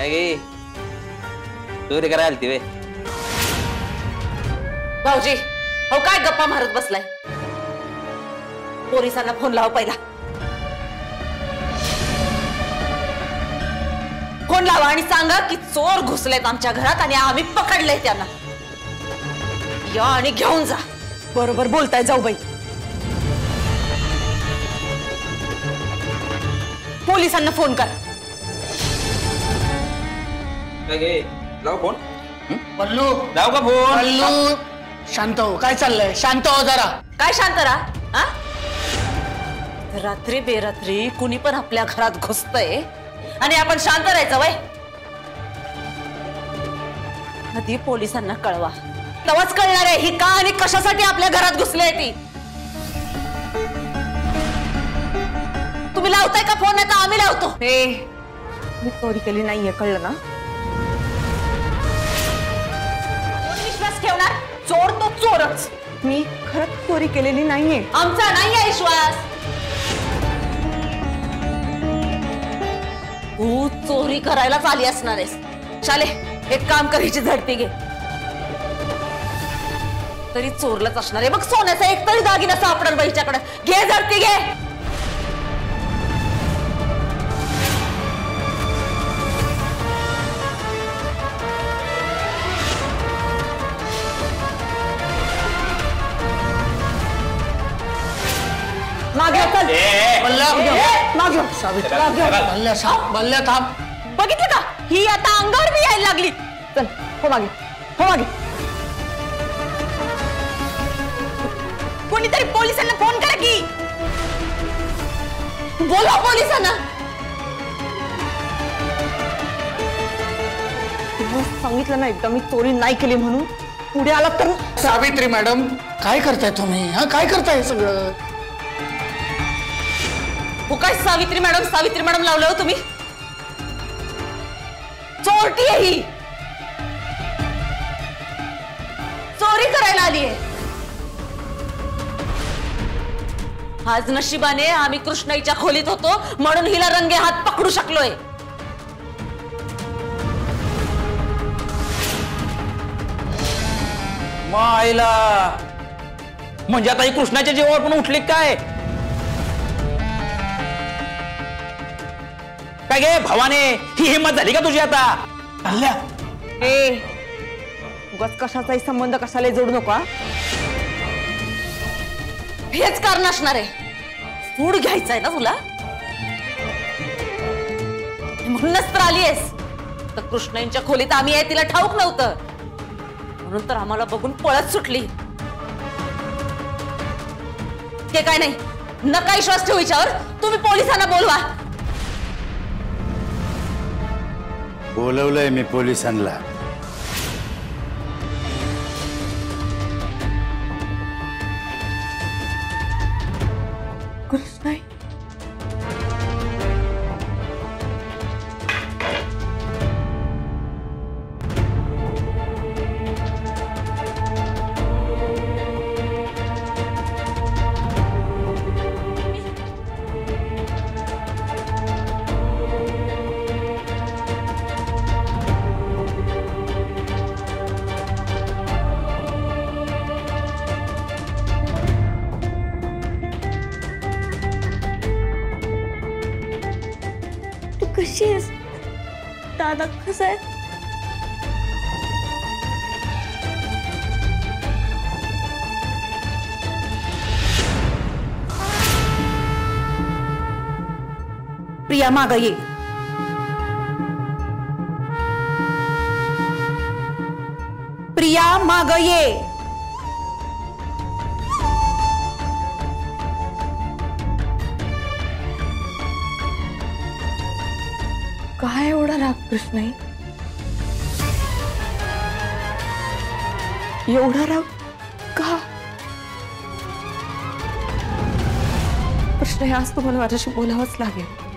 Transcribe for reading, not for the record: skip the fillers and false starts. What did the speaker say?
गे चोरी करायला आलती वे भाऊजी हो काय गप्पा मारत बसलाय पोलिसांना फोन लाव पहिला फोन लावा आणि सांगा की चोर घुसलेत आमच्या घरात आणि आम्ही पकडले त्यांना या आणि घेऊन जा बरोबर बोलताय जाऊबाई पोलिसांना फोन कर लाव फोन बल्लू लाव का फोन बल्लू शांत हो काय चाललंय शांत हो जरा काय शांत राहा रात्री बेरात्री कुणी पण आपल्या घरात घुसतय आणि आपण शांत राहायचं वय आधी पोलिसांना कळवा तेव्हाच कळणार आहे ही का आणि कशासाठी आपल्या घरात घुसले ती तुम्ही लावताय का फोन आता आम्ही लावतो हे मी चोरी केली नाहीये कळलं ना कोण विश्वास ठेवणार चोर तो चोरच मी खरंच चोरी केलेली नाहीये आमचा नाहीये विश्वास तू चोरी करायलाच आली असणार आहेस शाले एक काम करायची झडती घे तरी चोरलंच असणार आहे मग सोन्याचा एक तरी दागिना सापडल बाईच्याकडे घे झडती घे बल्ल्या थांब बघितलं का ही आता अंगावर बी यायला लागली चल हो मागे हो मागे कोणीतरी पोलिसांना फोन करा की बोला पोलिसांना सांगितलं ना एकदा मी चोरी नाही केली म्हणून पुढे आला तर सावित्री मॅडम काय करताय तुम्ही हा काय करताय सगळं हो काय सावित्री मॅडम लावलं हो तुम्ही चोरटी आहे ही चोरी करायला आली आहे आज नशिबाने आम्ही कृष्णाईच्या खोलीत होतो म्हणून हिला रंगे हात पकडू शकलोय मायला म्हणजे आता ही कृष्णाच्या जीवावर पण उठली काय काय गे भावाने ही हिंमत झाली का तुझी आता बल्ल्या ए उगाच कशाचाही संबंध कशाला जोडू नको हेच कारण असणार आहे सूड घ्यायचंय ना तुला म्हणूनच तर आली आहेस तर कृष्णाईंच्या खोलीत आम्ही आहे तिला ठाऊक नव्हतं म्हणून तर आम्हाला बघून पळत सुटली ते काय नाही नका विश्वास ठेवू हिच्यावर तुम्ही पोलिसांना बोलवा बोलवलंय मी पोलिसांना कृष्णाई कशी आहेस दादा कसा आहे प्रिया माग ये प्रिया माग ये काय एवढा राग कृष्णाई एवढा राग का कृष्णाई आज तुम्हाला माझ्याशी बोलावंच लागेल